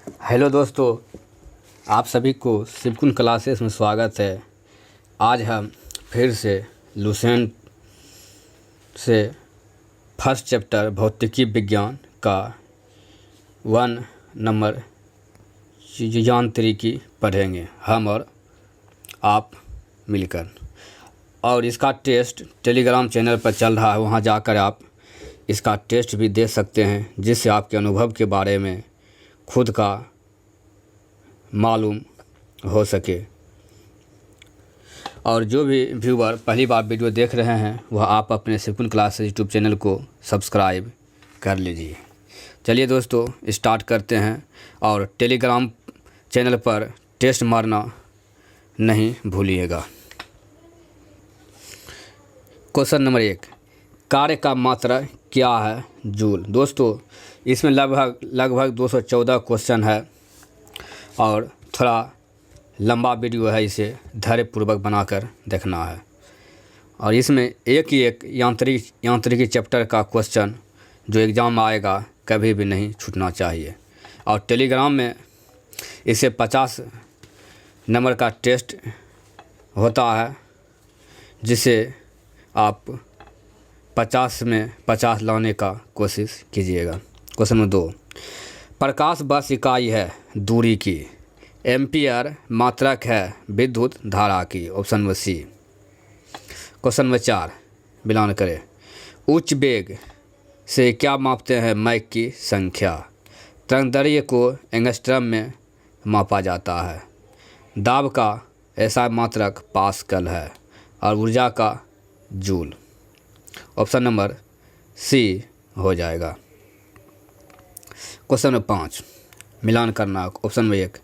Hello दोस्तों, आप सभी को शिवकुन क्लासेस में स्वागत है। आज हम फिर से लुसेंट से फर्स्ट चैप्टर भौतिकी विज्ञान का 1 नंबर यांत्रिकी पढ़ेंगे, हम और आप मिलकर। और इसका टेस्ट टेलीग्राम चैनल पर चल रहा है, वहां जाकर आप इसका टेस्ट भी दे सकते हैं, जिससे आपके अनुभव के बारे में खुद का मालूम हो सके। और जो भी व्यूवर पहली बार वीडियो देख रहे हैं वह आप अपने शिवकुन क्लासेस यूट्यूब चैनल को सब्सक्राइब कर लीजिए। चलिए दोस्तों, स्टार्ट करते हैं। और टेलीग्राम चैनल पर टेस्ट मारना नहीं भूलिएगा। क्वेश्चन नंबर 1, कार्य का मात्रा क्या है? जूल। दोस्तों, इसमें लगभग 214 क्वेश्चन है और थोड़ा लंबा वीडियो है, इसे धैर्यपूर्वक बनाकर देखना है। और इसमें एक ही एक यांत्रिकी चैप्टर का क्वेश्चन जो एग्ज़ाम में आएगा कभी भी नहीं छूटना चाहिए। और टेलीग्राम में इसे 50 नंबर का टेस्ट होता है, जिसे आप 50 में 50 लाने का कोशिश कीजिएगा। क्वेश्चन नंबर 2, प्रकाश वर्ष इकाई है दूरी की, एम्पियर मात्रक है विद्युत धारा की। Option number c. Question number 4, मिलान करें। उच्च वेग से क्या मापते हैं? मैक की संख्या। तरंगदैर्घ्य को एंगस्ट्रम में मापा जाता है। दाब का ऐसा मात्रक पास्कल है और ऊर्जा का जूल। ऑप्शन नंबर सी हो जाएगा। क्वेश्चन नंबर 5, मिलान करना। ऑप्शन नंबर 1,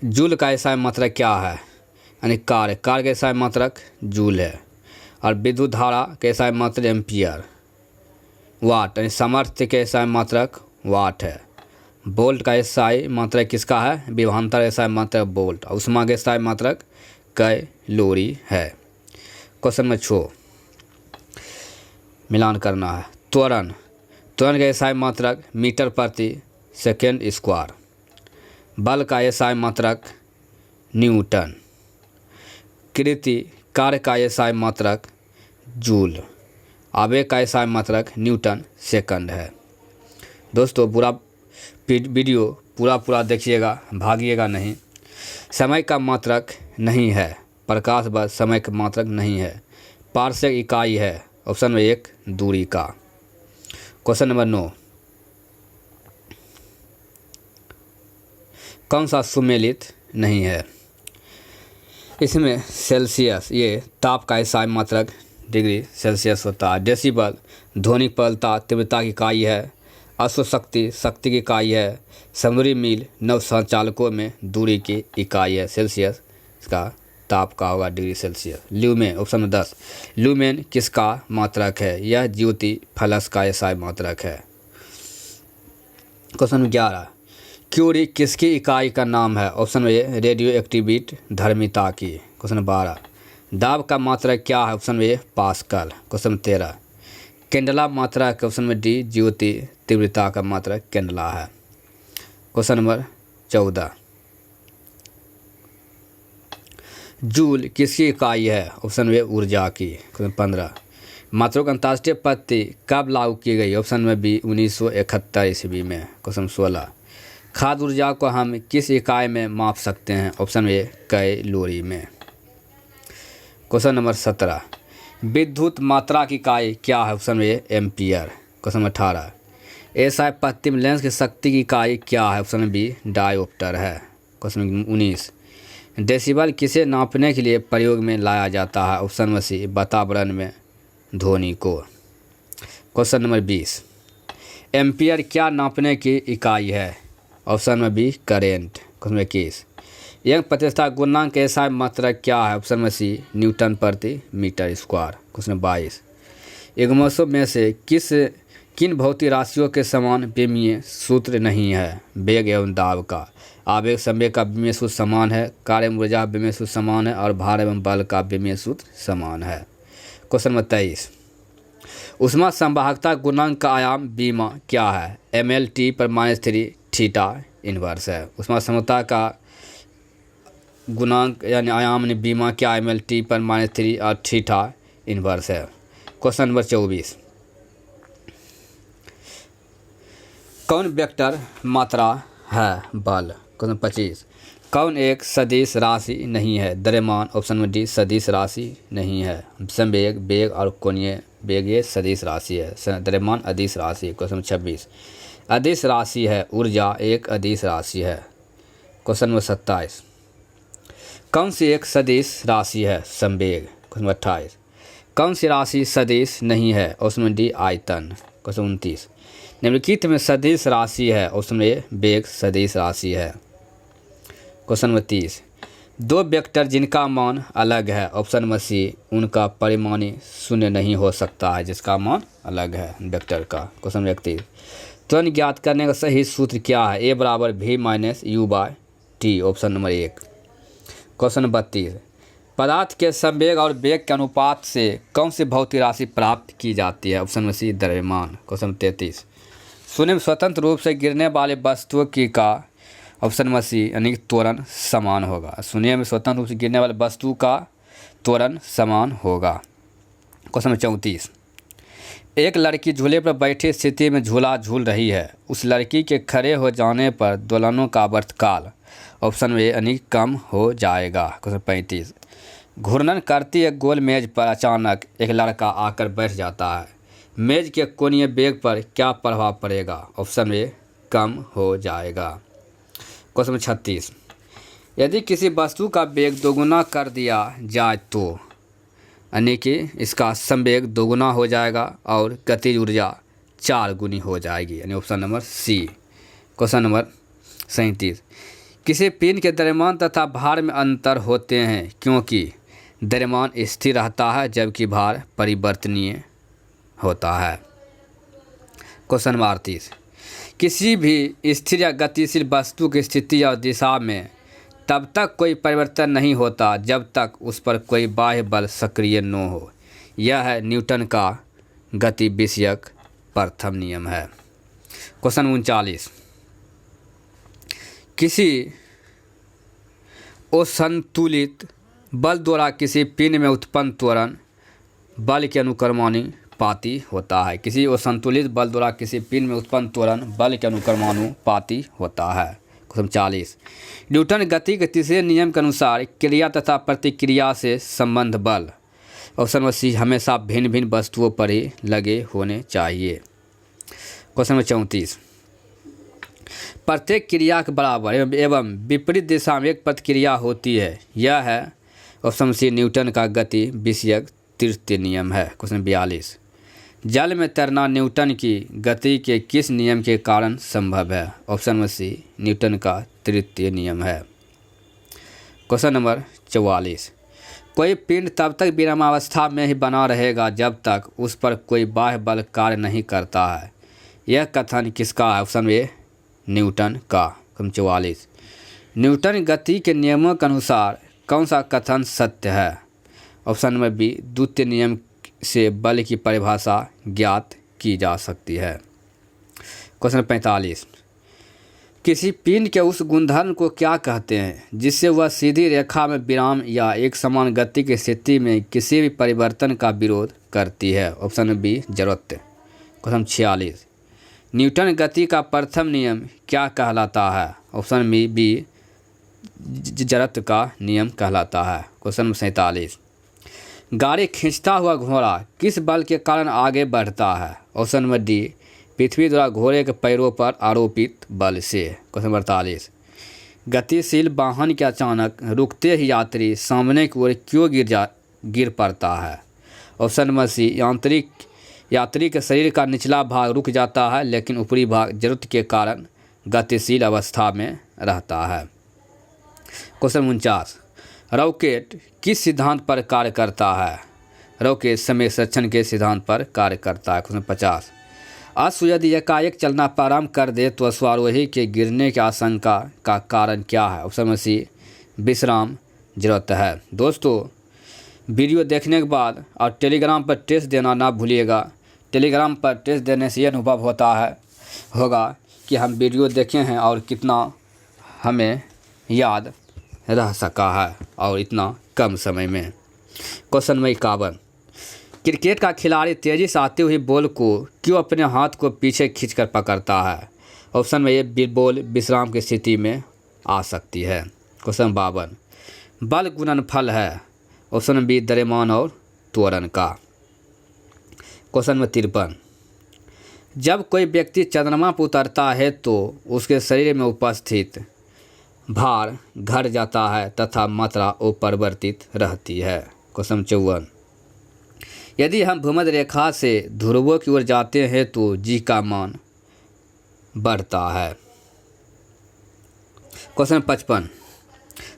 जूल का एसआई मात्रक क्या है? यानी कार्य का एसआई मात्रक जूल है। और विद्युत धारा के एसआई मात्रक एम्पियर। वाट यानी सामर्थ्य के एसआई मात्रक वाट है। वोल्ट का एसआई मात्रक किसका है? विभवांतर एसआई मात्रक वोल्ट। और ऊष्मा के एसआई मात्रक कैलोरी है। क्वेश्चन नंबर 6, मिलान करना है। त्वरण का एसआई मात्रक मीटर प्रति सेकेंड स्क्वायर। बल का एसआई मात्रक न्यूटन। कृति कार्य का एसआई मात्रक जूल। आवेग का एसआई मात्रक न्यूटन सेकंड है। दोस्तों, पूरा वीडियो पूरा देखिएगा, भागिएगा नहीं। समय का मात्रक नहीं है। प्रकाश वर्ष समय का मात्रक नहीं है। पारसेक इकाई है। ऑप्शन नंबर 1 दूरी का। क्वेश्चन नंबर 9, कौन सा सुमेलित नहीं है? इसमें सेल्सियस, ये ताप का एसआई मात्रक डिग्री सेल्सियस होता है। डेसिबल ध्वनिक प्रबलता तीव्रता की इकाई है। अश्व शक्ति की इकाई है। समुद्री मील नव संचालकों में दूरी की इकाई है। सेल्सियस इसका ताप का होगा degree Celsius. Lumen. Option number 10, lumen किसका मात्रक है? यह ज्योति फलस का एसआई मात्रक है। क्वेश्चन नंबर 11, क्यूरी किसकी इकाई का नाम है? Option number A radioactivity धर्मिता की। क्वेश्चन नंबर 12, दाब का मात्रक क्या है? Option number A pascal. Question number 13, candela मात्रक। ऑप्शन नंबर डी ज्योति तीव्रता का मात्रक कैंडला है। क्वेश्चन नंबर 14, जूल किसकी इकाई है? ऑप्शन नंबर ए ऊर्जा की। क्वेश्चन 15, मात्रक अंतर्राष्ट्रीय पद्धति कब लागू की गई? ऑप्शन नंबर बी 1971 ईस्वी में। क्वेश्चन 16, खाद्य ऊर्जा को हम किस इकाई में माप सकते हैं? ऑप्शन ए कैलोरी में। क्वेश्चन नंबर 17, विद्युत मात्रा की इकाई क्या है? Option A ampere. Question number 18, SI Paschim lens की शक्ति की इकाई क्या है? ऑप्शन बी डायोप्टर है। क्वेश्चन नंबर 19, डेसिबल किसे नापने के लिए प्रयोग में लाया जाता है? ऑप्शन नंबर सी वातावरण में ध्वनि को। क्वेश्चन नंबर 20, एम्पियर क्या नापने की इकाई है? Option number b current. Question number 21, Young प्रतिष्ठा गुणांक एसआई मात्रक क्या है? ऑप्शन नंबर सी न्यूटन प्रति मीटर स्क्वायर। क्वेश्चन नंबर 22, युग्मों में से किन भौतिक राशियों के समान विमीय सूत्र नहीं है? वेग एवं दाब का। आवेग संवेग का विमीय सूत्र समान है। कार्य ऊर्जा विमीय सूत्र समान है। और भार एवं बल का विमीय सूत्र समान है। क्वेश्चन नंबर 23, ऊष्मा संवाहकता गुणांक का आयाम बीमा क्या है? ml/-3 थीटा इनवर्स है। उसमें समता का गुणांक यानी आयाम ने बीमा क्या ml t/-3 और थीटा इनवर्स है। क्वेश्चन नंबर 24, कौन वेक्टर मात्रा है बल। क्वेश्चन 25, कौन एक सदिश राशि नहीं है। द्रव्यमान ऑप्शन में डी सदिश राशि नहीं है। संवेग, वेग और कोणीय वेग ये सदिश राशि है। द्रव्यमान अदिश राशि है। क्वेश्चन 26, अदिश राशि है। ऊर्जा एक अदिश राशि है। क्वेश्चन नंबर 27, कौन सी एक सदिश राशि है। संवेग। क्वेश्चन 28, कौन सी राशि सदिश नहीं है। ऑप्शन में डी आयतन। क्वेश्चन 29, निम्नलिखित में सदिश राशि है। ऑप्शन में वेग सदिश राशि है। क्वेश्चन नंबर 30, दो वेक्टर जिनका मान अलग है। ऑप्शन नंबर सी, उनका परिमाणी शून्य नहीं हो सकता है जिसका मान अलग है वेक्टर का। क्वेश्चन नंबर 31, त्वरण ज्ञात करने का सही सूत्र क्या है। ए बराबर v-u/t। Option number 1। Question number 32, पदार्थ के संवेग और वेग के अनुपात से कौन सी भौतिक राशि प्राप्त की जाती है। ऑप्शन नंबर सी, द्रव्यमान। क्वेश्चन नंबर 33, शून्य में स्वतंत्र रूप से गिरने वाले वस्तुओं की का ऑप्शन नंबर सी यानी त्वरण समान होगा। शून्य में स्वतंत्र रूप से गिरने वाले वस्तु का त्वरण समान होगा। क्वेश्चन नंबर 34, एक लड़की झूले पर बैठी स्थिति में झूला झूल रही है। उस लड़की के खड़े हो जाने पर दोलनों का आवर्तकाल ऑप्शन में यानी कम हो जाएगा। क्वेश्चन 35, घूर्णन करती एक गोल मेज पर अचानक एक लड़का आकर बैठ जाता है। मेज के कोणीय वेग पर क्या प्रभाव पड़ेगा। ऑप्शन में कम हो जाएगा। क्वेश्चन नंबर 36, यदि किसी वस्तु का वेग दोगुना कर दिया जाए तो यानी कि इसका संवेग दोगुना हो जाएगा और गतिज ऊर्जा 4 गुनी हो जाएगी यानी option number c. Question number 37, किसी पिंड के द्रव्यमान तथा भार में अंतर होते हैं क्योंकि द्रव्यमान स्थिर रहता है जबकि भार परिवर्तनीय होता है। क्वेश्चन नंबर 38, किसी भी स्थिर या गतिशील वस्तु की स्थिति या दिशा में तब तक कोई परिवर्तन नहीं होता जब तक उस पर कोई बाह्य बल सक्रिय न हो। यह है न्यूटन का गति विषयक प्रथम नियम है। क्वेश्चन 39, किसी असंतुलित बल द्वारा किसी पिंड में उत्पन्न त्वरण बल के अनुक्रमानुपाती होता है। किसी असंतुलित बल द्वारा किसी पिंड में उत्पन्न त्वरण बल के अनुक्रमानुपाती होता है। क्वेश्चन 40, न्यूटन गति के तीसरे नियम के अनुसार क्रिया तथा प्रतिक्रिया से संबंध बल ऑप्शन नंबर सी हमेशा भिन्न भिन्न वस्तुओं पर ही लगे होने चाहिए। क्वेश्चन नंबर 34, प्रत्येक क्रिया के बराबर एवं विपरीत दिशा में एक प्रतिक्रिया होती है। यह है ऑप्शन सी न्यूटन का गति विषयक तृतीय नियम है। क्वेश्चन 42, जल में तैरना न्यूटन की गति के किस नियम के कारण संभव है। ऑप्शन नंबर सी न्यूटन का तृतीय नियम है। क्वेश्चन नंबर 44, कोई पिंड तब तक विरामावस्था में ही बना रहेगा जब तक उस पर कोई बाह्य बल कार्य नहीं करता है। यह कथन किसका है। ऑप्शन ए न्यूटन का। क्वेश्चन 44, न्यूटन गति के नियमों के अनुसार कौन सा कथन सत्य है। ऑप्शन नंबर बी द्वितीय नियम से बल की परिभाषा ज्ञात की जा सकती है। क्वेश्चन 45, किसी पिंड के उस गुणधर्म को क्या कहते हैं जिससे वह सीधी रेखा में विराम या एक समान गति की स्थिति में किसी भी परिवर्तन का विरोध करती है। ऑप्शन बी जड़त्व। क्वेश्चन 46, न्यूटन गति का प्रथम नियम क्या कहलाता है। ऑप्शन बी जड़त्व का नियम कहलाता है। क्वेश्चन 47, गाड़ी खींचता हुआ घोड़ा किस बल के कारण आगे बढ़ता है। ऑप्शन नंबर डी पृथ्वी द्वारा घोड़े के पैरों पर आरोपित बल से। क्वेश्चन 48, गतिशील वाहन के अचानक रुकते ही यात्री सामने की ओर क्यों गिर पड़ता है। ऑप्शन नंबर सी यात्री के शरीर का निचला भाग रुक जाता है लेकिन ऊपरी भाग जरूरत के कारण गतिशील अवस्था में रहता है। क्वेश्चन 49, रॉकेट किस सिद्धांत पर कार्य करता है। रॉकेट समय संरक्षण के सिद्धांत पर कार्य करता है। क्वेश्चन 50, अश्व यदि एकाएक चलना प्रारंभ कर दे तो अश्वारोही के गिरने की आशंका का कारण क्या है। ऑप्शन में सी विश्राम जरूरत है। दोस्तों वीडियो देखने के बाद और टेलीग्राम पर टेस्ट देना ना भूलिएगा। टेलीग्राम पर टेस्ट देने से ये अनुभव होगा कि हम वीडियो देखे हैं और कितना हमें याद रह सका है और इतना कम समय में। क्वेश्चन नंबर 51, क्रिकेट का खिलाड़ी तेजी से आती हुई बॉल को क्यों अपने हाथ को पीछे खींचकर पकड़ता है? ऑप्शन में ये बॉल विश्राम की स्थिति में आ सकती है। क्वेश्चन 52, बल गुणनफल है। ऑप्शन बी द्रव्यमान और त्वरण का। क्वेश्चन नंबर 53, जब कोई व्यक्ति चंद्रमा पर उतरता है तो उसके शरीर में उपस्थित भार घट जाता है तथा मात्रा अपरिवर्तित रहती है। क्वेश्चन 54, यदि हम भूमध्य रेखा से ध्रुवों की ओर जाते हैं तो जी का मान बढ़ता है। क्वेश्चन 55,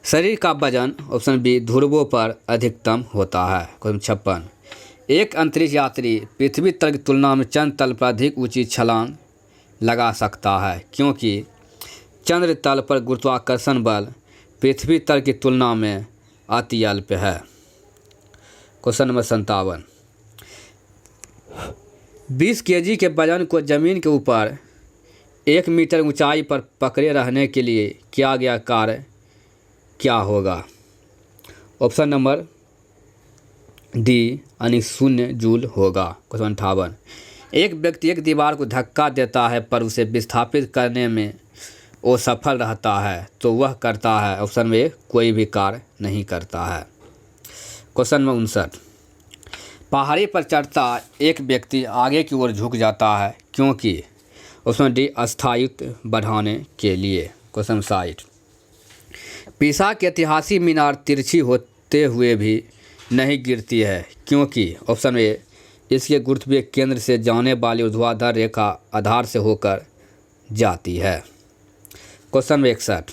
शरीर का वजन ऑप्शन बी ध्रुवों पर अधिकतम होता है। क्वेश्चन 56, एक अंतरिक्ष यात्री पृथ्वी तल की तुलना में चंद्र तल पर अधिक ऊंची छलांग लगा सकता है क्योंकि चंद्र तल पर गुरुत्वाकर्षण बल पृथ्वी तल की तुलना में अति अल्प है। क्वेश्चन नंबर 57, 20 kg के वजन को जमीन के ऊपर 1 मीटर ऊंचाई पर पकड़े रहने के लिए किया गया कार्य क्या होगा? ऑप्शन नंबर डी यानी 0 जूल होगा। क्वेश्चन 58, एक व्यक्ति एक दीवार को धक्का देता है पर उसे विस्थापित करने में वो सफल रहता है तो वह करता है। ऑप्शन में कोई भी कार्य नहीं करता है। क्वेश्चन नंबर 59, पहाड़ी पर चढ़ता एक व्यक्ति आगे की ओर झुक जाता है क्योंकि ऑप्शन डी स्थायित्व बढ़ाने के लिए। क्वेश्चन 60, पीसा की ऐतिहासिक मीनार तिरछी होते हुए भी नहीं गिरती है क्योंकि ऑप्शन ए इसके गुरुत्वीय केंद्र से जाने वाली ऊर्ध्वाधर रेखा आधार से होकर जाती है। क्वेश्चन 61,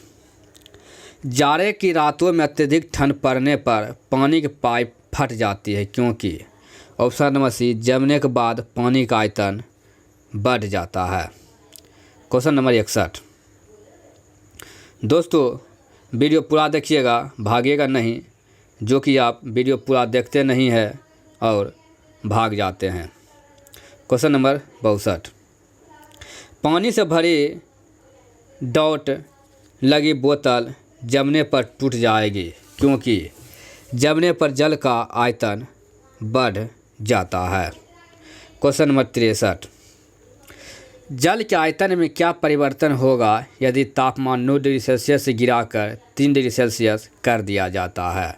जाड़े की रातों में अत्यधिक ठंड पड़ने पर पानी की पाइप फट जाती है क्योंकि ऑप्शन नंबर सी जमने के बाद पानी का आयतन बढ़ जाता है। क्वेश्चन नंबर 61, दोस्तों वीडियो पूरा देखिएगा, भागिएगा नहीं, जो कि आप वीडियो पूरा देखते नहीं हैं और भाग जाते हैं। क्वेश्चन नंबर 62, पानी से भरी डॉट लगी बोतल जमने पर टूट जाएगी क्योंकि जमने पर जल का आयतन बढ़ जाता है। क्वेश्चन नंबर 63, जल के आयतन में क्या परिवर्तन होगा यदि तापमान 9 डिग्री सेल्सियस से गिराकर 3 डिग्री सेल्सियस कर दिया जाता है?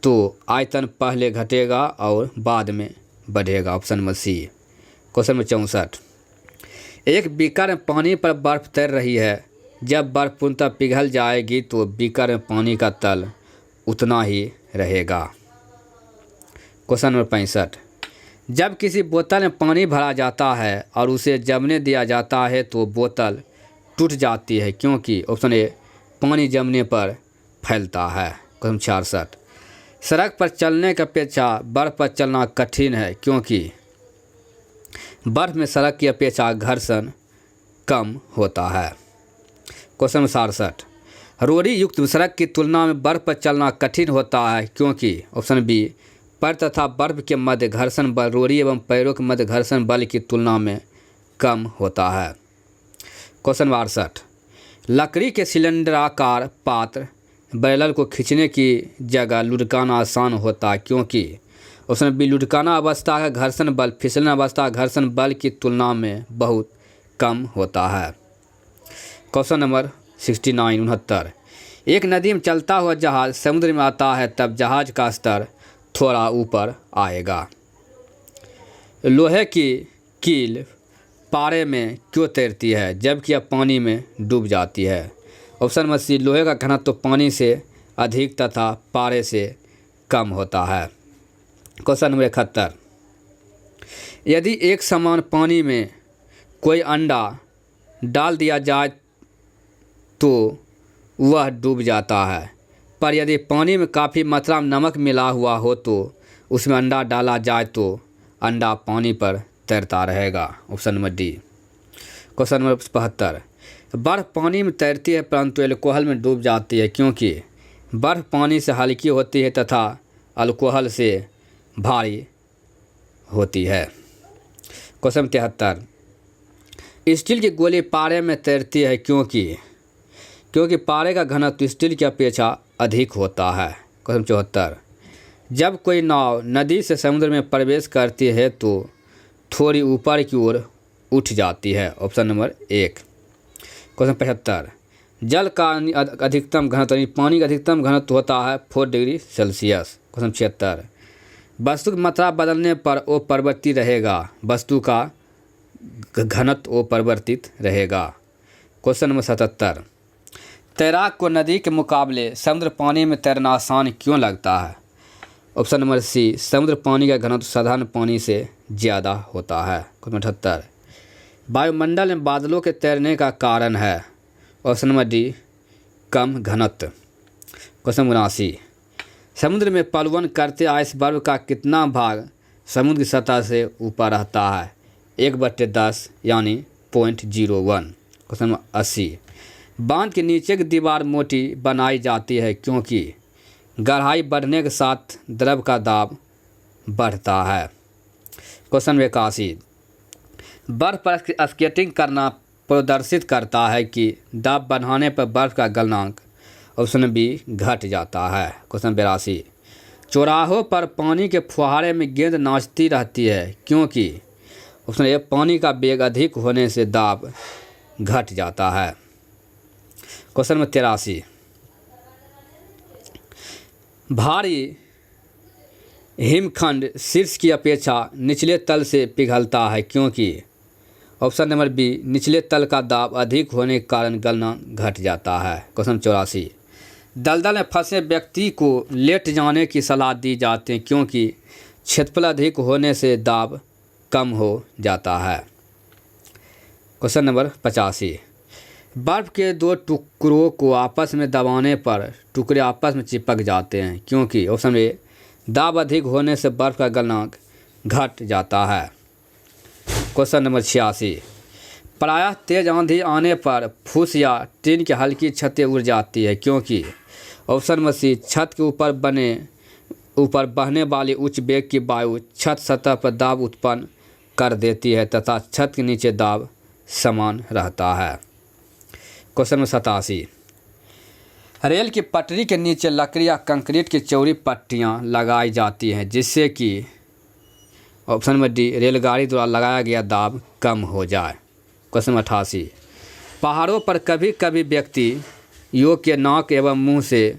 तो आयतन पहले घटेगा और बाद में बढ़ेगा। Option number c. Question number 64, एक बीकर में पानी पर बर्फ़ तैर रही है, जब बर्फ़ पूर्णतः पिघल जाएगी तो बीकर में पानी का तल उतना ही रहेगा। क्वेश्चन नंबर 65, जब किसी बोतल में पानी भरा जाता है और उसे जमने दिया जाता है तो बोतल टूट जाती है क्योंकि ऑप्शन ए पानी जमने पर फैलता है। क्वेश्चन 66, सड़क पर चलने की अपेक्षा बर्फ़ पर चलना कठिन है क्योंकि बर्फ़ में सड़क की अपेक्षा घर्षण कम होता है। क्वेश्चन नंबर 67, रोड़ी युक्त सड़क की तुलना में बर्फ़ पर चलना कठिन होता है क्योंकि ऑप्शन बी पैर तथा बर्फ़ के मध्य घर्षण बल रोड़ी एवं पैरों के मध्य घर्षण बल की तुलना में कम होता है। क्वेश्चन नंबर 68, लकड़ी के सिलेंडराकार पात्र बैरल को खींचने की जगह लुढ़काना आसान होता है क्योंकि ऑप्शन बी लुढ़काना अवस्था का घर्षण बल फिसलना अवस्था का घर्षण बल की तुलना में बहुत कम होता है। क्वेश्चन नंबर 69, एक नदी में चलता हुआ जहाज समुद्र में आता है तब जहाज का स्तर थोड़ा ऊपर आएगा। लोहे की कील पारे में क्यों तैरती है जबकि यह पानी में डूब जाती है? ऑप्शन नंबर सी लोहे का घनत्व तो पानी से अधिक तथा पारे से कम होता है। क्वेश्चन नंबर 71, यदि एक समान पानी में कोई अंडा डाल दिया जाए तो वह डूब जाता है, पर यदि पानी में काफ़ी मात्रा में नमक मिला हुआ हो तो उसमें अंडा डाला जाए तो अंडा पानी पर तैरता रहेगा। Option number D. Question number 75, बर्फ़ पानी में तैरती है परंतु अल्कोहल में डूब जाती है क्योंकि बर्फ़ पानी से हल्की होती है तथा अल्कोहल से भारी होती है। क्वेश्चन 73, स्टील की गोली पारे में तैरती है क्योंकि पारे का घनत्व स्टील की अपेक्षा अधिक होता है। क्वेश्चन 74, जब कोई नाव नदी से समुद्र में प्रवेश करती है तो थोड़ी ऊपर की ओर उठ जाती है। Option number 1। क्वेश्चन 75, जल का अधिकतम घनत्व यानी पानी का अधिकतम घनत्व होता है 4 डिग्री सेल्सियस। क्वेश्चन 76, वस्तु की मात्रा बदलने पर वो परिवर्तित रहेगा, वस्तु का घनत्व वो परिवर्तित रहेगा। क्वेश्चन नंबर 77, तैराक को नदी के मुकाबले समुद्र पानी में तैरना आसान क्यों लगता है। ऑप्शन नंबर सी, समुद्र पानी का घनत्व साधारण पानी से ज़्यादा होता है। क्वेश्चन 78, वायुमंडल में बादलों के तैरने का कारण है। ऑप्शन नंबर डी, कम घनत्व। क्वेश्चन 79, समुद्र में प्लवन करते आइसबर्ग का कितना भाग समुद्र की सतह से ऊपर रहता है। 1/10 यानी 0.01। क्वेश्चन नंबर 80, बांध के नीचे की दीवार मोटी बनाई जाती है क्योंकि गहराई बढ़ने के साथ द्रव का दाब बढ़ता है। क्वेश्चन 81, बर्फ पर स्केटिंग करना प्रदर्शित करता है कि दाब बढ़ाने पर बर्फ का गलनांक ऑप्शन बी घट जाता है। क्वेश्चन 82, चौराहों पर पानी के फुहारे में गेंद नाचती रहती है क्योंकि ऑप्शन ए, पानी का वेग अधिक होने से दाब घट जाता है। क्वेश्चन नंबर 83, भारी हिमखंड शीर्ष की अपेक्षा निचले तल से पिघलता है क्योंकि ऑप्शन नंबर बी, निचले तल का दाब अधिक होने के कारण गलनांक घट जाता है। क्वेश्चन 84, दलदल में फंसे व्यक्ति को लेट जाने की सलाह दी जाती है क्योंकि क्षेत्रफल अधिक होने से दाब कम हो जाता है। क्वेश्चन नंबर 85, बर्फ़ के दो टुकड़ों को आपस में दबाने पर टुकड़े आपस में चिपक जाते हैं क्योंकि ऑप्शन ए, दाब अधिक होने से बर्फ़ का गलनांक घट जाता है। क्वेश्चन नंबर 86, प्रायः तेज आंधी आने पर फूस या टीन की हल्की छतें उड़ जाती है क्योंकि ऑप्शन नंबर सी, छत के ऊपर बहने वाली उच्च वेग की वायु छत सतह पर दाब उत्पन्न कर देती है तथा छत के नीचे दाब समान रहता है। क्वेश्चन नंबर 87, रेल की पटरी के नीचे लकड़ी या कंक्रीट की चौड़ी पट्टियाँ लगाई जाती हैं जिससे कि ऑप्शन नंबर डी, रेलगाड़ी द्वारा लगाया गया दाब कम हो जाए। क्वेश्चन 88, पहाड़ों पर कभी कभी व्यक्ति योग के नाक एवं मुंह से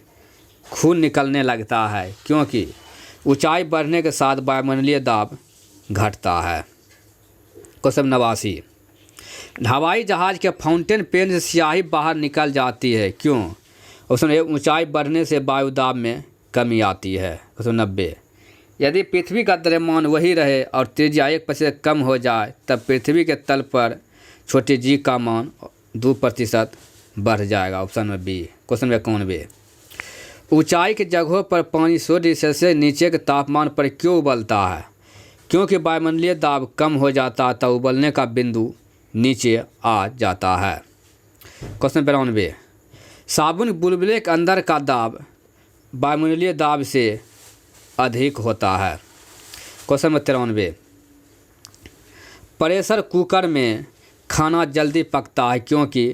खून निकलने लगता है क्योंकि ऊंचाई बढ़ने के साथ वायुमंडलीय दाब घटता है। क्वेश्चन 89, हवाई जहाज़ के फाउंटेन पेन से स्याही बाहर निकल जाती है क्यों। ऑप्शन ए, ऊंचाई बढ़ने से वायु दाब में कमी आती है। क्वेश्चन 90, यदि पृथ्वी का द्रव्यमान वही रहे और त्रिज्या 1% कम हो जाए तब पृथ्वी के तल पर छोटी जी का मान 2% बढ़ जाएगा। Option number b. Question number 91, ऊंचाई की जगहों पर पानी 100 डिग्री सेल्सियस नीचे के तापमान पर क्यों उबलता है। क्योंकि वायुमंडलीय दाब कम हो जाता है तब उबलने का बिंदु नीचे आ जाता है। क्वेश्चन 92, साबुन बुलबुले के अंदर का दाब वायुमंडलीय दाब से अधिक होता है। क्वेश्चन नंबर 93, प्रेशर कुकर में खाना जल्दी पकता है क्योंकि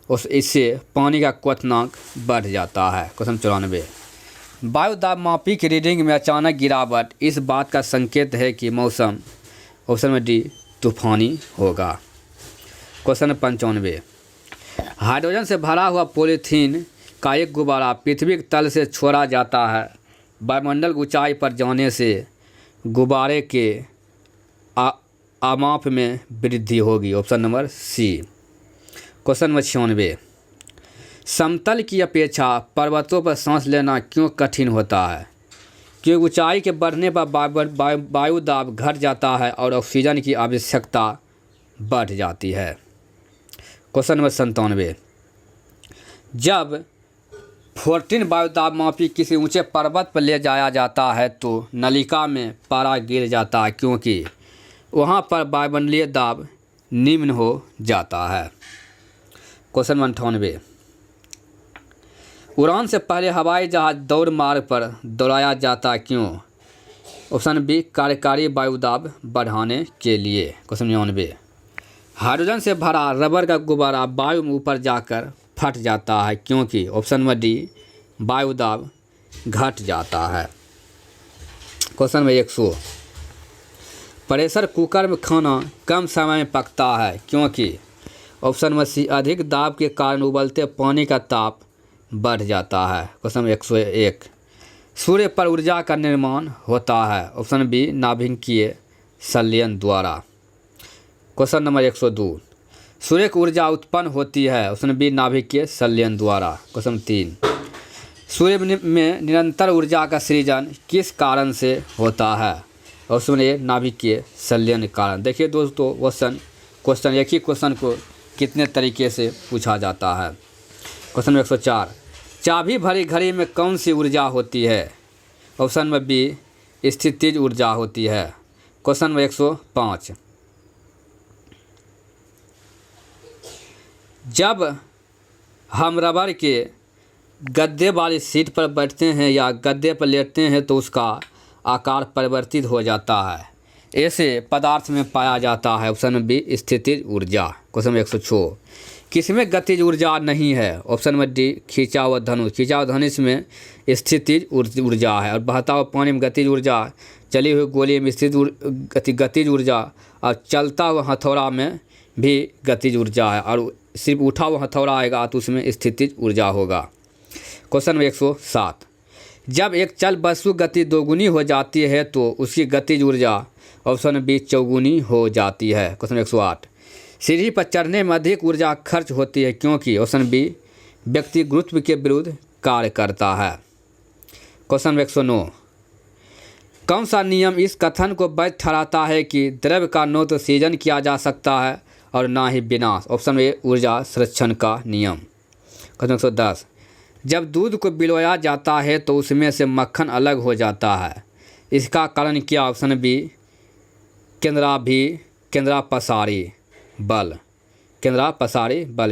इससे पानी का क्वथनांक बढ़ जाता है। क्वेश्चन 94, वायु दाब मापी की रीडिंग में अचानक गिरावट इस बात का संकेत है कि मौसम ऑप्शन में डी तूफानी होगा। क्वेश्चन नंबर 95, हाइड्रोजन से भरा हुआ पॉलीथीन का एक गुब्बारा पृथ्वी के तल से छोड़ा जाता है, वायुमंडल की ऊंचाई पर जाने से गुब्बारे के आमाप में वृद्धि होगी। Option number c. Question number 96, समतल की अपेक्षा पर्वतों पर सांस लेना क्यों कठिन होता है। क्योंकि ऊंचाई के बढ़ने पर वायु दाब घट जाता है और ऑक्सीजन की आवश्यकता बढ़ जाती है। क्वेश्चन नंबर 97, जब 14 वायु दाब मापी किसी ऊंचे पर्वत पर ले जाया जाता है तो नलिका में पारा गिर जाता है क्योंकि वहां पर वायुमंडलीय दाब निम्न हो जाता है। क्वेश्चन 98, उड़ान से पहले हवाई जहाज दौड़ मार्ग पर दौड़ाया जाता क्यों। ऑप्शन बी, कार्यकारी वायु दाब बढ़ाने के लिए। क्वेश्चन 99, हाइड्रोजन से भरा रबर का गुब्बारा वायु में ऊपर जाकर फट जाता है क्योंकि ऑप्शन नंबर डी वायु दाब घट जाता है। क्वेश्चन नंबर 100, प्रेशर कुकर में खाना कम समय में पकता है क्योंकि ऑप्शन नंबर सी अधिक दाब के कारण उबलते पानी का ताप बढ़ जाता है। क्वेश्चन नंबर 101, सूर्य पर ऊर्जा का निर्माण होता है ऑप्शन बी नाभिकीय संलयन द्वारा। क्वेश्चन नंबर 102, सूर्य की ऊर्जा उत्पन्न होती है ऑप्शन बी नाभिकीय संलयन द्वारा। क्वेश्चन 3, सूर्य में निरंतर ऊर्जा का सृजन किस कारण से होता है ऑप्शन ए नाभिकीय संलयन के कारण। देखिए दोस्तों क्वेश्चन एक ही क्वेश्चन को कितने तरीके से पूछा जाता है। क्वेश्चन नंबर 104, चाबी भरी घड़ी में कौन सी ऊर्जा होती है ऑप्शन नंबर बी स्थितिज ऊर्जा होती है। क्वेश्चन नंबर 105, जब हम रबर के गद्दे वाली सीट पर बैठते हैं या गद्दे पर लेटते हैं तो उसका आकार परिवर्तित हो जाता है, ऐसे पदार्थ में पाया जाता है ऑप्शन नंबर बी स्थितिज ऊर्जा। क्वेश्चन नंबर 106, किसमें गतिज ऊर्जा नहीं है ऑप्शन नंबर डी खींचा हुआ धनुष। खींचा हुआ धनुष में स्थितिज ऊर्जा है और बहता हुआ पानी में गतिज ऊर्जा, चली हुई गोली में स्थित गतिज ऊर्जा और चलता हुआ हथौड़ा में भी गतिज ऊर्जा है और सिर्फ उठा हुआ हथौड़ा आएगा तो उसमें स्थितिज ऊर्जा होगा। क्वेश्चन नंबर 107, जब एक चल वस्तु गति दोगुनी हो जाती है तो उसकी गतिज ऊर्जा ऑप्शन बी चौगुनी हो जाती है। क्वेश्चन 108, सीढ़ी पर चढ़ने में अधिक ऊर्जा खर्च होती है क्योंकि ऑप्शन बी व्यक्ति गुरुत्व के विरुद्ध कार्य करता है। क्वेश्चन नंबर 109, कौन सा नियम इस कथन को वैध ठहराता है कि द्रव्य का न तो सृजन किया जा सकता है और ना ही विनाश ऑप्शन ए ऊर्जा संरक्षण का नियम। क्वेश्चन 110, जब दूध को बिलोया जाता है तो उसमें से मक्खन अलग हो जाता है, इसका कारण क्या ऑप्शन बी केंद्रापसारी बल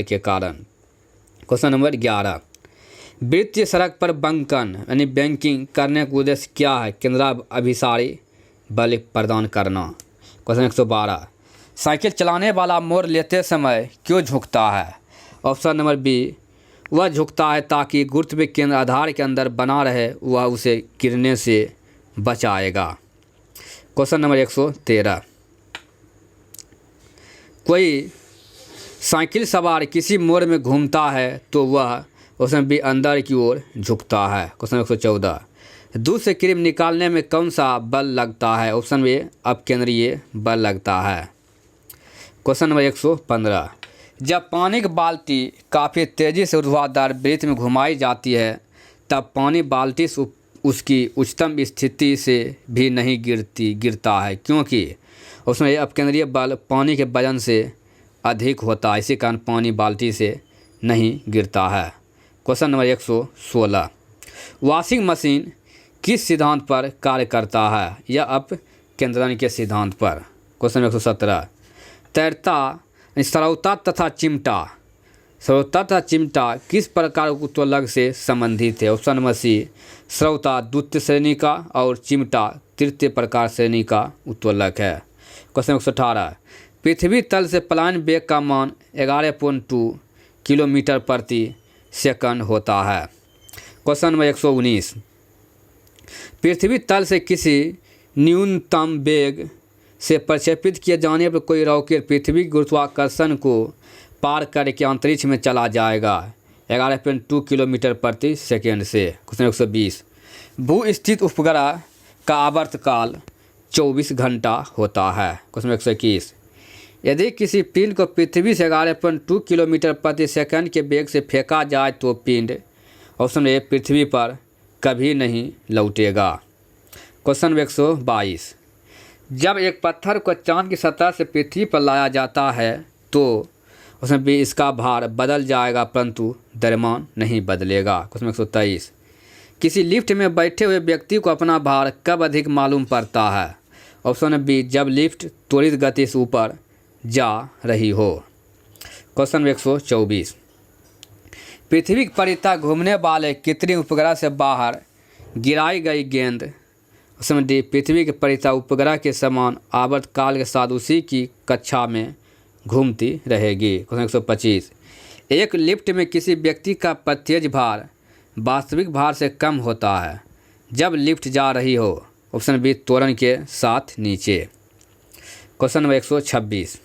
के कारण। क्वेश्चन नंबर 11, वृत्तीय सड़क पर बंकन यानी बैंकिंग करने का उद्देश्य क्या है केंद्राभिसारी बल प्रदान करना। क्वेश्चन 112, साइकिल चलाने वाला मोड़ लेते समय क्यों झुकता है ऑप्शन नंबर बी वह झुकता है ताकि गुरुत्व केंद्र आधार के अंदर बना रहे, वह उसे गिरने से बचाएगा। क्वेश्चन नंबर 113, कोई साइकिल सवार किसी मोड़ में घूमता है तो वह ऑप्शन बी अंदर की ओर झुकता है। क्वेश्चन 114, दूध से क्रीम निकालने में कौन सा बल लगता है ऑप्शन ए अपकेंद्रीय बल लगता है। क्वेश्चन नंबर 115, जब पानी की बाल्टी काफ़ी तेज़ी से ऊर्ध्वाधर वृत्त में घुमाई जाती है तब पानी बाल्टी से उसकी उच्चतम स्थिति से भी नहीं गिरता है क्योंकि उसमें अपकेंद्रीय बल पानी के वजन से अधिक होता है, इसी कारण पानी बाल्टी से नहीं गिरता है। क्वेश्चन नंबर 116, वॉशिंग मशीन किस सिद्धांत पर कार्य करता है या अपकेंद्रण के सिद्धांत पर। क्वेश्चन 117, सरौता तथा चिमटा किस प्रकार उत्तोलक से संबंधित है ऑप्शन नंबर सी सरौता द्वितीय श्रेणी का और चिमटा तृतीय प्रकार श्रेणी का उत्तोलक है। क्वेश्चन 118, पृथ्वी तल से पलायन वेग का मान 11.2 किलोमीटर प्रति सेकंड होता है। क्वेश्चन नंबर 119, पृथ्वी तल से किसी न्यूनतम वेग से प्रक्षेपित किए जाने पर कोई रॉकेट पृथ्वी गुरुत्वाकर्षण को पार करके अंतरिक्ष में चला जाएगा 11.2 किलोमीटर प्रति सेकेंड से। क्वेश्चन 120, भू स्थित उपग्रह का आवर्तकाल 24 घंटा होता है। क्वेश्चन 121, यदि किसी पिंड को पृथ्वी से 11.2 किलोमीटर प्रति सेकंड के वेग से फेंका जाए तो पिंड ऑप्शन ए पृथ्वी पर कभी नहीं लौटेगा। क्वेश्चन 122, जब एक पत्थर को चांद की सतह से पृथ्वी पर लाया जाता है तो उसमें भी इसका भार बदल जाएगा परंतु द्रव्यमान नहीं बदलेगा। क्वेश्चन 123, किसी लिफ्ट में बैठे हुए व्यक्ति को अपना भार कब अधिक मालूम पड़ता है ऑप्शन बी जब लिफ्ट त्वरित गति से ऊपर जा रही हो। क्वेश्चन 124, पृथ्वी की परितः घूमने वाले कृत्रिम उपग्रह से बाहर गिराई गई गेंद ऑप्शन डी पृथ्वी के परितः उपग्रह के समान आवर्तकाल के साथ उसी की कक्षा में घूमती रहेगी। क्वेश्चन 125, एक लिफ्ट में किसी व्यक्ति का प्रत्यक्ष भार वास्तविक भार से कम होता है जब लिफ्ट जा रही हो। ऑप्शन बी त्वरण के साथ नीचे। क्वेश्चन नंबर 126,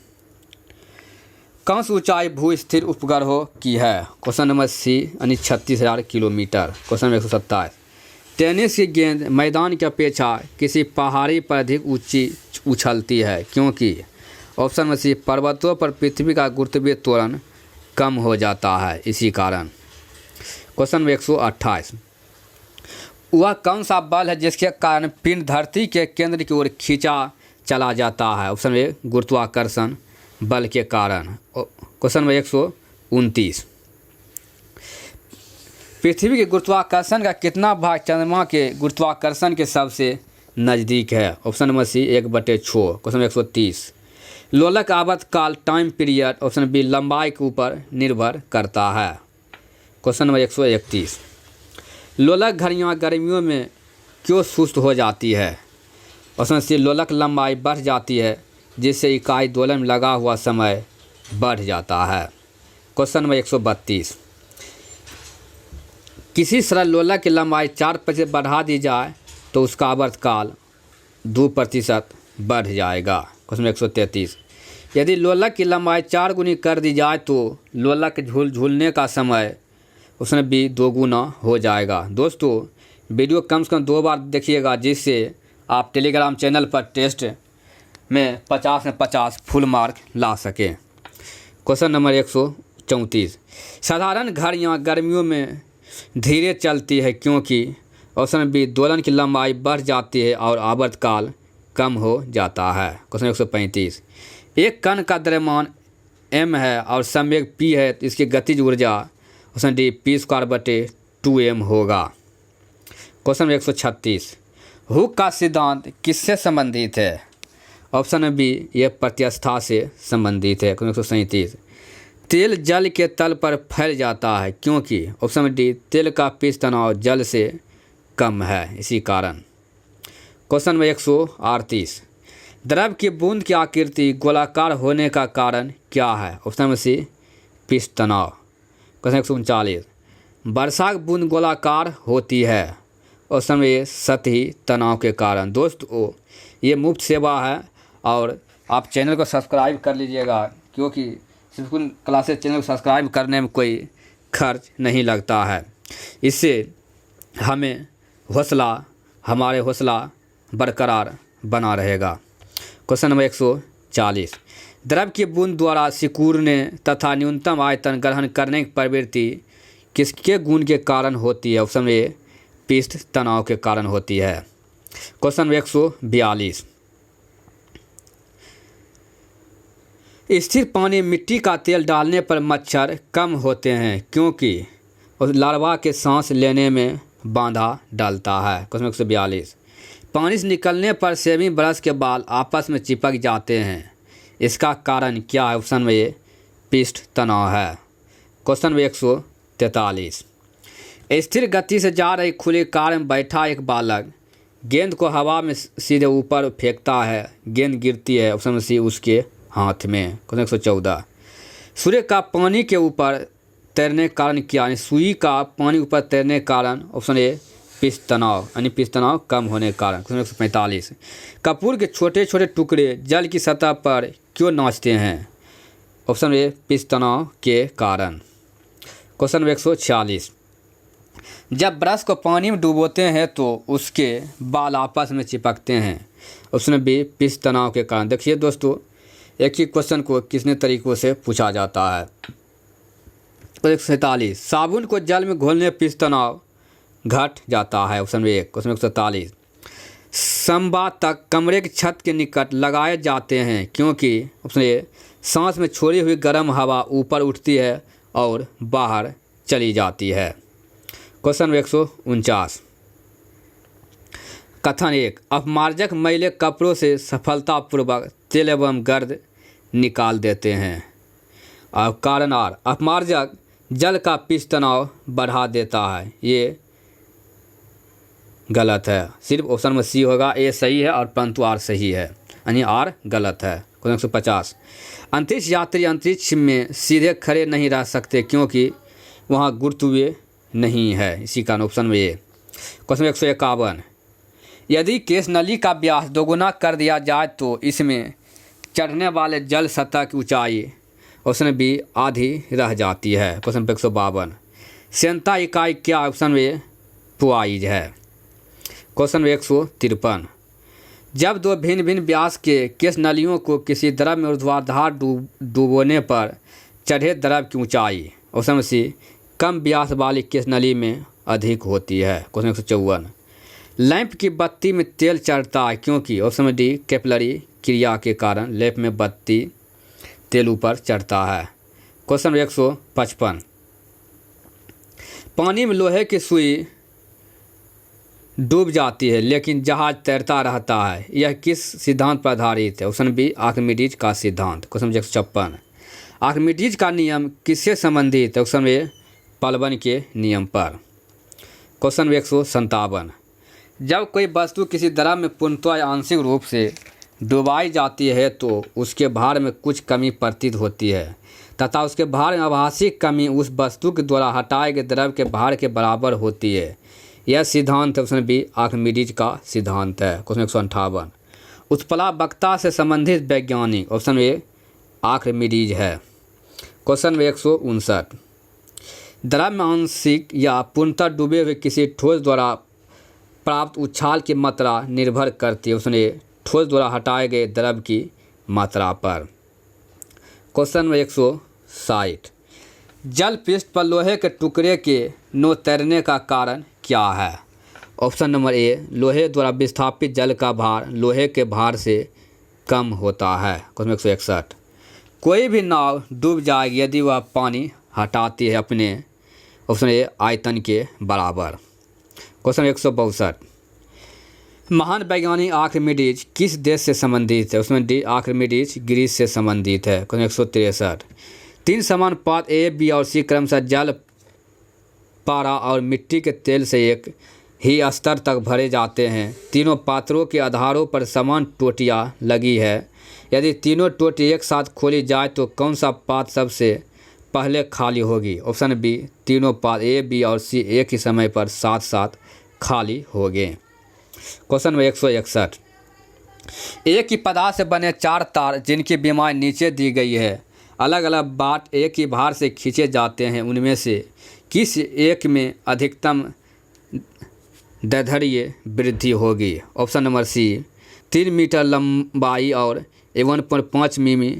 कौन सी ऊंचाई भू स्थिर उपग्रहों की है। क्वेश्चन नंबर सी यानी 36,000 किलोमीटर। क्वेश्चन नंबर 127, टेनिस की गेंद मैदान की अपेक्षा किसी पहाड़ी पर अधिक ऊंची उछलती है क्योंकि। ऑप्शन नंबर सी पर्वतों पर पृथ्वी का गुरुत्वीय त्वरण कम हो जाता है इसी कारण। क्वेश्चन नंबर 128, वह कौन सा बल है जिसके कारण पिंड धरती के केंद्र की ओर खींचा चला जाता है। ऑप्शन ए गुरुत्वाकर्षण बल के कारण। क्वेश्चन नंबर 129, पृथ्वी के गुरुत्वाकर्षण का कितना भाग चंद्रमा के गुरुत्वाकर्षण के सबसे नज़दीक है। Option number C 1/6। Question number 130, लोलक आवर्तकाल टाइम पीरियड। ऑप्शन बी लंबाई के ऊपर निर्भर करता है। क्वेश्चन नंबर 131, लोलक घड़ियाँ गर्मियों में क्यों सुस्त हो जाती है। ऑप्शन सी लोलक लंबाई बढ़ जाती है जिससे इकाई दोलन में लगा हुआ समय बढ़ जाता है। क्वेश्चन नंबर 132, किसी सरल लोलक की लंबाई 4% बढ़ा दी जाए तो उसका आवर्तकाल 2% बढ़ जाएगा। क्वेश्चन नंबर 133, यदि लोलक की लंबाई 4 गुनी कर दी जाए तो लोलक झूलने का समय उसमें भी 2 गुना हो जाएगा। दोस्तों वीडियो कम से कम 2 बार देखिएगा जिससे आप टेलीग्राम चैनल पर टेस्ट में 50 में 50 फुल मार्क ला सकें। क्वेश्चन नंबर 134, साधारण घड़ियाँ गर्मियों में धीरे चलती है क्योंकि। ऑप्शन बी दोलन की लंबाई बढ़ जाती है और आवर्तकाल कम हो जाता है। क्वेश्चन 135, एक कण का द्रव्यमान m है और संवेग p है तो इसकी गतिज ऊर्जा ऑप्शन डी p²/2m होगा। क्वेश्चन नंबर 136, हुक का सिद्धांत किससे संबंधित है। ऑप्शन बी ये प्रत्यवस्था से संबंधित है। क्वेश्चन 137, तेल जल के तल पर फैल जाता है क्योंकि। ऑप्शन डी तेल का पृष्ठ तनाव जल से कम है इसी कारण। क्वेश्चन नंबर 138, द्रव की बूंद की आकृति गोलाकार होने का कारण क्या है। ऑप्शन नंबर सी पृष्ठ तनाव। क्वेश्चन 139, वर्षा की बूंद गोलाकार होती है। ऑप्शन नंबर ए सतही तनाव के कारण। दोस्तों ये मुफ्त सेवा है और आप चैनल को सब्सक्राइब कर लीजिएगा क्योंकि सिंपल क्लासेस चैनल को सब्सक्राइब करने में कोई खर्च नहीं लगता है। इससे हमें हमारे हौसला बरकरार बना रहेगा। क्वेश्चन नंबर 140, द्रव की बूंद द्वारा सिकुड़ने तथा न्यूनतम आयतन ग्रहण करने की प्रवृत्ति किसके गुण के कारण होती है। ऑप्शन ए पृष्ठ तनाव के कारण होती है। क्वेश्चन नंबर 142, स्थिर पानी मिट्टी का तेल डालने पर मच्छर कम होते हैं क्योंकि लार्वा के सांस लेने में बाधा डालता है। क्वेश्चन 142, पानी से निकलने पर शेविंग ब्रश के बाल आपस में चिपक जाते हैं इसका कारण क्या है। ऑप्शन में ये पृष्ठ तनाव है। क्वेश्चन नंबर 143, स्थिर गति से जा रही खुली कार में बैठा एक बालक गेंद को हवा में सीधे ऊपर फेंकता है, गेंद गिरती है। ऑप्शन सी उसके हाथ में। क्वेश्चन 114, सूर्य का पानी के ऊपर तैरने के कारण क्या, यानी सुई का पानी ऊपर तैरने के कारण। ऑप्शन ए पृष्ठ तनाव, यानी पृष्ठ तनाव कम होने के कारण। क्वेश्चन 145, कपूर के छोटे छोटे टुकड़े जल की सतह पर क्यों नाचते हैं। ऑप्शन ए पृष्ठ तनाव के कारण। क्वेश्चन नंबर 146, जब ब्रश को पानी में डुबोते हैं तो उसके बाल आपस में चिपकते हैं। ऑप्शन बी पृष्ठ तनाव के कारण। देखिए दोस्तों एक ही क्वेश्चन को कितने तरीक़ों से पूछा जाता है। 147, साबुन को जल में घोलने पृष्ठ तनाव घट जाता है। Option A. क्वेश्चन 147, संवातक कमरे की छत के निकट लगाए जाते हैं क्योंकि। ऑप्शन ए सांस में छोड़ी हुई गर्म हवा ऊपर उठती है और बाहर चली जाती है। क्वेश्चन 149, कथन 1, अपमार्जक मैले कपड़ों से सफलतापूर्वक तेल एवं गर्द निकाल देते हैं। और कारण आर, अपमार्जक जल का पृष्ठ तनाव बढ़ा देता है। ये गलत है, सिर्फ ऑप्शन में सी होगा, ए सही है और परंतु आर सही है, यानी आर गलत है। क्वेश्चन 150। अंतरिक्ष यात्री अंतरिक्ष में सीधे खड़े नहीं रह सकते क्योंकि वहाँ गुरुत्वीय नहीं है, इसी कारण ऑप्शन में ये। क्वेश्चन 151। यदि केश नली का व्यास दोगुना कर दिया जाए तो इसमें चढ़ने वाले जल सतह की ऊंचाई ऑप्शन बी आधी रह जाती है। क्वेश्चन 152। सेंता इकाई क्या ऑप्शन में पुआइज है। क्वेश्चन 153। जब दो भिन्न भिन्न व्यास के केश नलियों को किसी द्रव में ऊर्ध्वाधर डुबोने पर चढ़े द्रव की ऊंचाई ऑप्शन सी कम व्यास वाली केश नली में अधिक होती है। क्वेश्चन 154। लैंप की बत्ती में तेल चढ़ता है क्योंकि ऑप्शन डी कैपिलरी क्रिया के कारण लैंप में बत्ती तेल ऊपर चढ़ता है। क्वेश्चन 155। पानी में लोहे की सुई डूब जाती है लेकिन जहाज तैरता रहता है, यह किस सिद्धांत पर आधारित है। ऑप्शन बी आर्किमिडीज का सिद्धांत। क्वेश्चन 156। आर्किमिडीज का नियम किससे संबंधित है। ऑप्शन ए पलवन के नियम पर। क्वेश्चन 157। जब कोई वस्तु किसी द्रव में पूर्णतः या आंशिक रूप से डुबाई जाती है तो उसके भार में कुछ कमी प्रतीत होती है तथा उसके भार में आभासी कमी उस वस्तु के द्वारा हटाए गए द्रव के भार के बराबर होती है। यह सिद्धांत ऑप्शन बी आर्किमिडीज का सिद्धांत है। क्वेश्चन 158। उत्प्लावकता से संबंधित वैज्ञानिक ऑप्शन ए आर्किमिडीज है। क्वेश्चन 159। द्रव में आंशिक या पूर्णतः डूबे हुए किसी ठोस द्वारा प्राप्त उछाल की मात्रा निर्भर करती है। ऑप्शन ए ठोस द्वारा हटाए गए द्रव की मात्रा पर। क्वेश्चन 160। जल पृष्ठ पर लोहे के टुकड़े के न तैरने का कारण क्या है। ऑप्शन नंबर ए लोहे द्वारा विस्थापित जल का भार लोहे के भार से कम होता है। क्वेश्चन 161। कोई भी नाव डूब जाएगी यदि वह पानी हटाती है अपने ऑप्शन ए आयतन के बराबर। क्वेश्चन 162। महान वैज्ञानिक आर्किमिडीज किस देश से संबंधित है। उसमें डी आर्किमिडीज ग्रीस से संबंधित है। क्वेश्चन 163। तीन समान पात्र ए बी और सी क्रमशः जल पारा और मिट्टी के तेल से एक ही स्तर तक भरे जाते हैं। तीनों पात्रों के आधारों पर समान टोटियाँ लगी है। यदि तीनों टोटी एक साथ खोली जाए तो कौन सा पात्र सबसे पहले खाली होगी। ऑप्शन बी तीनों पात्र ए बी और सी एक ही समय पर साथ साथ खाली होंगे। क्वेश्चन 161। एक ही पदार्थ से बने चार तार जिनकी बीमारी नीचे दी गई है अलग अलग बाट एक ही भार से खींचे जाते हैं, उनमें से किस एक में अधिकतम दैर्ध्य वृद्धि होगी। ऑप्शन नंबर सी 3 मीटर लंबाई और 1.5 मिमी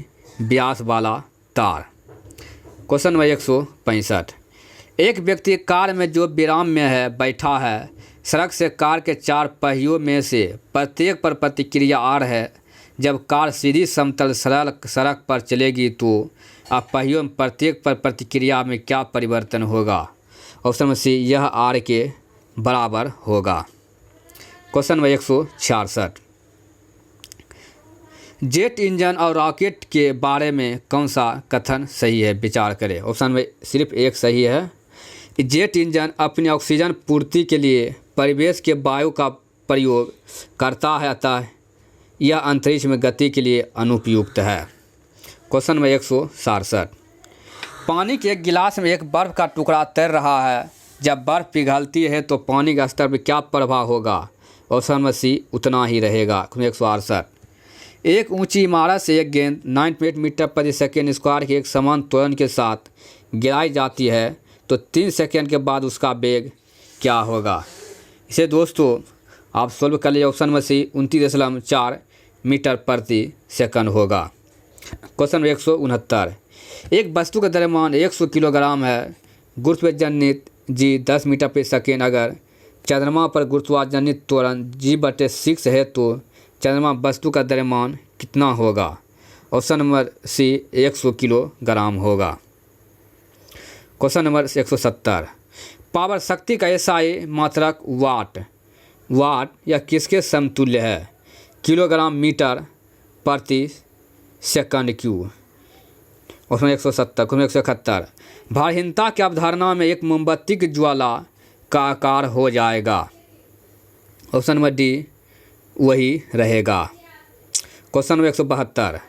व्यास वाला तार। Question number 165। एक व्यक्ति कार में जो विराम में है बैठा है, सड़क से कार के 4 पहियों में से प्रत्येक पर प्रतिक्रिया आ रहा है। जब कार सीधी समतल सड़क पर चलेगी तो अब पहियों में प्रत्येक पर प्रतिक्रिया में क्या परिवर्तन होगा। ऑप्शन सी यह आर के बराबर होगा। Question number 166। जेट इंजन और रॉकेट के बारे में कौन सा कथन सही है, विचार करें। ऑप्शन में सिर्फ एक सही है। जेट इंजन अपनी ऑक्सीजन पूर्ति के लिए परिवेश के वायु का प्रयोग करता है अतः यह अंतरिक्ष में गति के लिए अनुपयुक्त है। Question number 167। पानी के एक गिलास में एक बर्फ़ का टुकड़ा तैर रहा है। जब बर्फ़ पिघलती है तो पानी का स्तर पर क्या प्रभाव होगा। ऑप्शन नंबर सी उतना ही रहेगा। 168। एक ऊंची इमारत से एक गेंद 98 मीटर प्रति सेकेंड स्क्वायर के एक समान त्वरण के साथ गिराई जाती है तो 3 सेकेंड के बाद उसका वेग क्या होगा। इसे दोस्तों आप सोल्व कर लीजिए। ऑप्शन में सी 29.4 मीटर प्रति सेकंड होगा। क्वेश्चन 169। एक वस्तु का द्रव्यमान 100 किलोग्राम है। गुरुत्वाजनित जी 10 मीटर प्रति सेकेंड। अगर चंद्रमा पर गुरुत्वाजनित त्वरण g/6 है तो चंद्रमा वस्तु का द्रव्यमान कितना होगा। ऑप्शन नंबर सी 100 किलोग्राम होगा। Question number 170। पावर शक्ति का एसआई मात्रक वाट या किसके समतुल्य है। किलोग्राम मीटर प्रति सेकंड क्यूब। ऑप्शन 170। क्वेश्चन 171। भारहीनता की अवधारणा में एक मोमबत्ती की ज्वाला का आकार हो जाएगा। ऑप्शन नंबर डी वही रहेगा। Question number 172।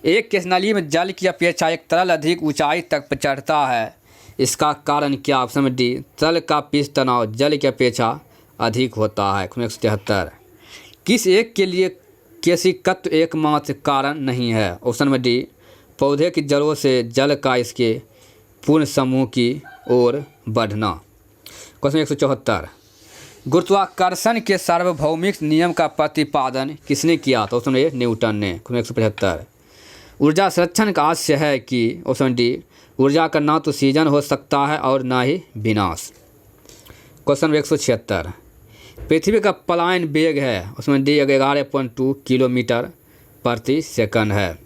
एक किस नली में जल की अपेक्षा एक तरल अधिक ऊंचाई तक चढ़ता है, इसका कारण क्या? ऑप्शन डी, तरल का पृष्ठ तनाव जल की अपेक्षा अधिक होता है। 173 किस एक के लिए केशिकत्व एकमात्र कारण नहीं है? ऑप्शन में डी, पौधे की जड़ों से जल का इसके पूर्ण समूह की ओर बढ़ना। क्वेश्चन 174 गुरुत्वाकर्षण के सार्वभौमिक नियम का प्रतिपादन किसने किया? तो ऑप्शन ए, न्यूटन ने। 175 ऊर्जा संरक्षण का आशय है कि? ऑप्शन डी, ऊर्जा का ना तो सृजन हो सकता है और ना ही विनाश। क्वेश्चन 176 पृथ्वी का पलायन वेग है? उसमें डी 11.2 किलोमीटर प्रति सेकंड है।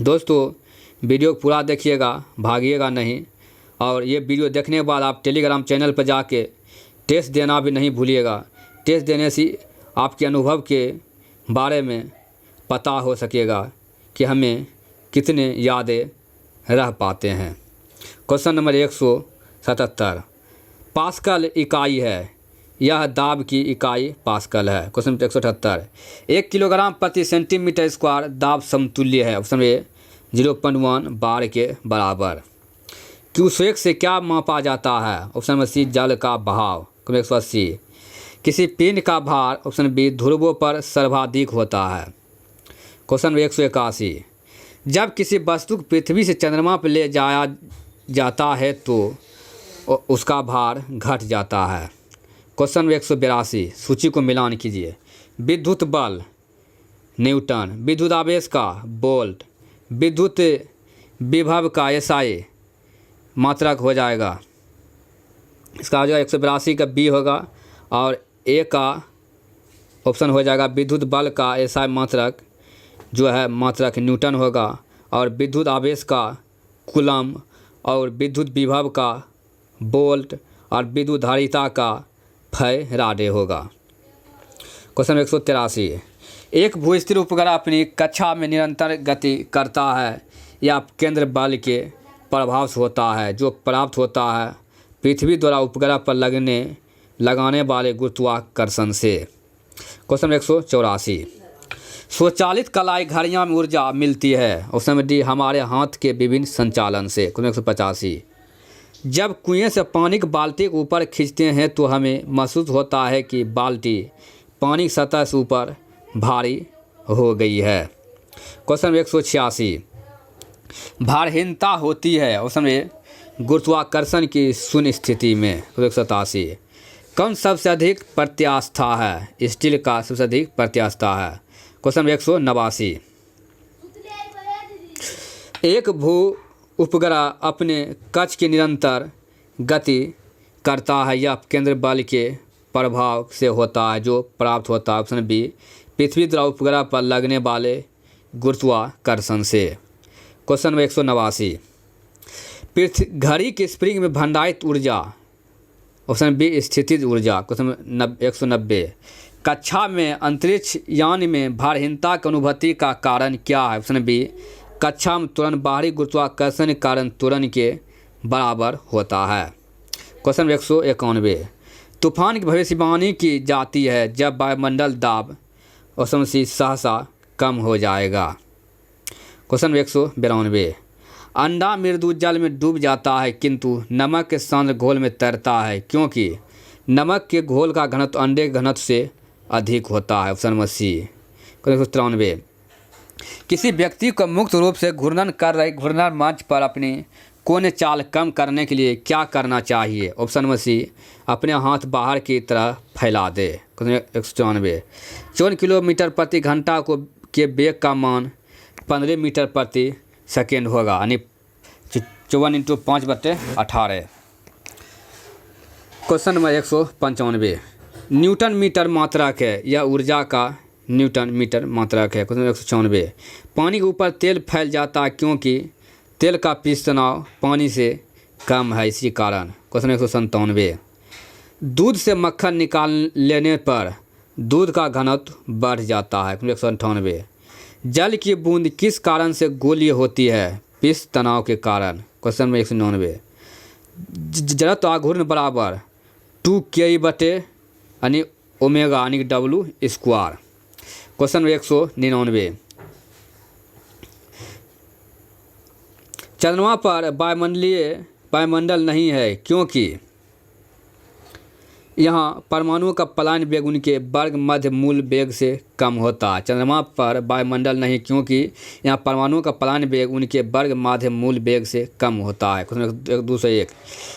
दोस्तों वीडियो को पूरा देखिएगा, भागिएगा नहीं, और ये वीडियो देखने के बाद आप टेलीग्राम चैनल पर जाके टेस्ट देना भी नहीं भूलिएगा। टेस्ट देने से आपके अनुभव के बारे में पता हो सकेगा कि हमें कितने यादें रह पाते हैं। क्वेश्चन नंबर 177 पास्कल इकाई है, यह दाब की इकाई पास्कल है। क्वेश्चन 178 1 किलोग्राम प्रति सेंटीमीटर स्क्वायर दाब समतुल्य है। ऑप्शन ए 0.1 बार के बराबर। क्यूसेक से क्या मापा जाता है? ऑप्शन में सी, जल का बहाव। 180 किसी पिंड का भार? ऑप्शन बी, ध्रुवों पर सर्वाधिक होता है। क्वेश्चन 181 जब किसी वस्तु को पृथ्वी से चंद्रमा पर ले जाया जाता है तो उसका भार घट जाता है। क्वेश्चन 182 सूची को मिलान कीजिए। विद्युत बल न्यूटन, विद्युत आवेश का वोल्ट, विद्युत विभव का एसआई मात्रक हो जाएगा, इसका हो जाएगा 182 का बी होगा, और ए का ऑप्शन हो जाएगा विद्युत बल का एसआई मात्रक जो है मात्रक न्यूटन होगा, और विद्युत आवेश का कूलम, और विद्युत विभव का वोल्ट, और विद्युत धारिता का फैराडे होगा। क्वेश्चन 183 एक भूस्थिर उपग्रह अपनी कक्षा में निरंतर गति करता है, या केंद्र बल के प्रभाव से होता है जो प्राप्त होता है पृथ्वी द्वारा उपग्रह पर लगाने वाले गुरुत्वाकर्षण से। क्वेश्चन 184 स्वचालित कलाई घड़ियाँ में ऊर्जा मिलती है। ऑप्शन डी, हमारे हाथ के विभिन्न संचालन से। क्वेश्चन 185 जब कुएं से पानी की बाल्टी को ऊपर खींचते हैं तो हमें महसूस होता है कि बाल्टी पानी की सतह से ऊपर भारी हो गई है। क्वेश्चन 186 भारहीनता होती है। ऑप्शन ए, गुरुत्वाकर्षण की शून्य स्थिति में। 187 कौन सबसे अधिक प्रत्यास्था है? स्टील का सबसे अधिक प्रत्यास्था है। क्वेश्चन 189 एक भू उपग्रह अपने कक्ष की निरंतर गति करता है, यह केंद्र बल के प्रभाव से होता है जो प्राप्त होता है। ऑप्शन बी, पृथ्वी द्वारा उपग्रह पर लगने वाले गुरुत्वाकर्षण से। क्वेश्चन 189 घड़ी के स्प्रिंग में भंडारित ऊर्जा। ऑप्शन बी, स्थितिज ऊर्जा। क्वेश्चन 190 कक्षा में अंतरिक्ष यान में भारहीनता की अनुभूति का कारण क्या है? ऑप्शन बी, कक्षा में त्वरण बाहरी गुरुत्वाकर्षण के कारण त्वरण के बराबर होता है। क्वेश्चन 191 तूफान की भविष्यवाणी की जाती है जब वायुमंडल दाब ऑप्शन सी सहसा कम हो जाएगा। क्वेश्चन 192 अंडा मृदु जल में डूब जाता है किंतु नमक के सांद्र घोल में तैरता है क्योंकि नमक के घोल का घनत्व अंडे के घनत्व से अधिक होता है। Option C. क्वेश्चन 193 किसी व्यक्ति को मुक्त रूप से घूर्णन कर रहे घूर्णन मंच पर अपनी कोने चाल कम करने के लिए क्या करना चाहिए? ऑप्शन सी अपने हाथ बाहर की तरह फैला दे। 194 54 किलोमीटर प्रति घंटा के वेग का मान 15 मीटर प्रति सेकेंड होगा यानी 54 × 5/18। क्वेश्चन नंबर 195 न्यूटन मीटर मात्रक है या ऊर्जा का न्यूटन मीटर मात्रक है। क्वेश्चन 196 पानी के ऊपर तेल फैल जाता है क्योंकि तेल का पृष्ठ तनाव पानी से कम है इसी कारण। क्वेश्चन 197 दूध से मक्खन निकाल लेने पर दूध का घनत्व बढ़ जाता है। क्वेश्चन 198 जल की बूंद किस कारण से गोलीय होती है? पृष्ठ तनाव के कारण। क्वेश्चन नंबर 199 जड़त्व आघूर्ण बराबर 2K/, यानी ओमेगा यानी W²। क्वेश्चन नंबर 199 चंद्रमा पर वायुमंडल नहीं है क्योंकि यहाँ परमाणुओं का पलायन वेग उनके वर्ग मध्य मूल वेग से कम होता है। चंद्रमा पर वायुमंडल नहीं क्योंकि यहाँ परमाणुओं का पलायन वेग उनके वर्ग मध्य मूल वेग से कम होता है। क्वेश्चन 201,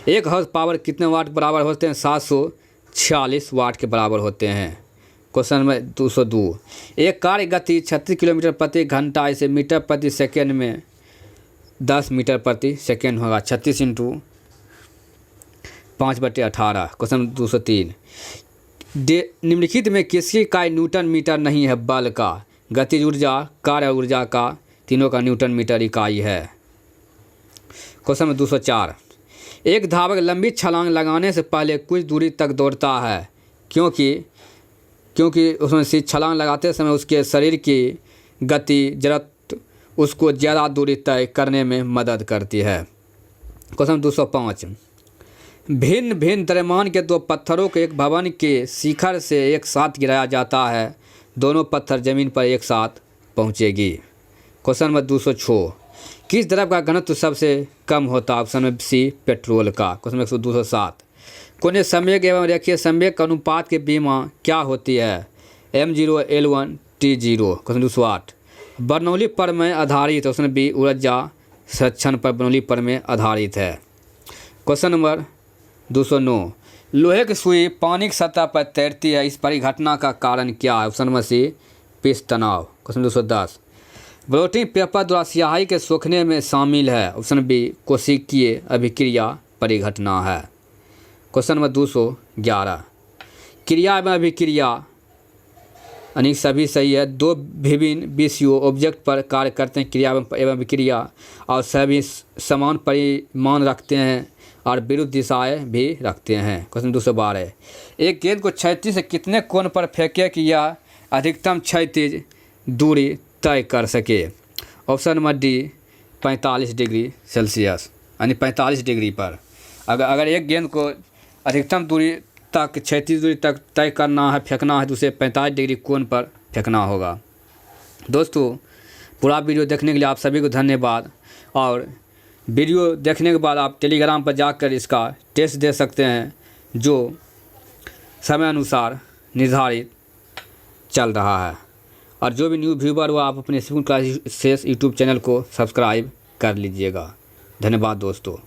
एक हॉर्स पावर कितने वाट के बराबर होते हैं? 746 वाट के बराबर होते हैं। क्वेश्चन नंबर 202, एक कार की गति 36 किलोमीटर प्रति घंटा इसे मीटर प्रति सेकेंड में 10 मीटर प्रति सेकेंड होगा। 36 इंटू 5/18। क्वेश्चन 203, निम्नलिखित में किसकी इकाई न्यूटन मीटर नहीं है? बल का, गतिज ऊर्जा, कार्य ऊर्जा का, तीनों का न्यूटन मीटर इकाई है। क्वेश्चन नंबर 204, एक धावक लंबी छलांग लगाने से पहले कुछ दूरी तक दौड़ता है क्योंकि उसमें से छलांग लगाते समय उसके शरीर की गति जड़त्व उसको ज़्यादा दूरी तय करने में मदद करती है। क्वेश्चन 205, भिन्न भिन्न द्रव्यमान के दो पत्थरों को एक भवन के शिखर से एक साथ गिराया जाता है, दोनों पत्थर जमीन पर एक साथ पहुंचेगी। क्वेश्चन नंबर 206, किस द्रव्य का घनत्व सबसे कम होता है? ऑप्शन में सी, पेट्रोल का। क्वेश्चन नंबर 207, कोने संवेग एवं रेखीय संवेग का अनुपात की बीमा क्या होती है? m0 l1 t0। Question 208, Bernoulli प्रमेय आधारित, ऑप्शन बी, ऊर्जा संरक्षण पर बर्नौली प्रमेय आधारित है। क्वेश्चन नंबर 209, लोहे की सुई पानी की सतह पर तैरती है, इस परिघटना का कारण क्या है? ऑप्शन नंबर सी, पृष्ठ तनाव। क्वेश्चन 210, ब्लोटिंग पेपर द्वारा स्याही के सूखने में शामिल है, ऑप्शन बी, कोशिकीय अभिक्रिया परिघटना है। क्वेश्चन नंबर 211, क्रिया एवं अभिक्रिया यानी सभी सही है, दो विभिन्न विषयों ऑब्जेक्ट पर कार्य करते हैं, क्रिया एवं अभिक्रिया, और सभी समान परिमाण रखते हैं और विरुद्ध दिशाएं भी रखते हैं। क्वेश्चन 212, एक गेंद को क्षैतिज से कितने कोण पर फेंके कि यह अधिकतम क्षैतिज दूरी तय कर सके? Option number D, 45 degree Celsius यानी 45 डिग्री पर। अगर एक गेंद को अधिकतम दूरी तक, क्षैतिज दूरी तक तय करना है, फेंकना है, तो उसे 45 डिग्री कोण पर फेंकना होगा। दोस्तों, पूरा वीडियो देखने के लिए आप सभी को धन्यवाद। और वीडियो देखने के बाद आप टेलीग्राम पर जाकर इसका टेस्ट दे सकते हैं, जो समय अनुसार निर्धारित चल रहा है। और जो भी न्यू व्यूवर हो, आप अपने स्कूल क्लासेस यूट्यूब चैनल को सब्सक्राइब कर लीजिएगा। धन्यवाद दोस्तों।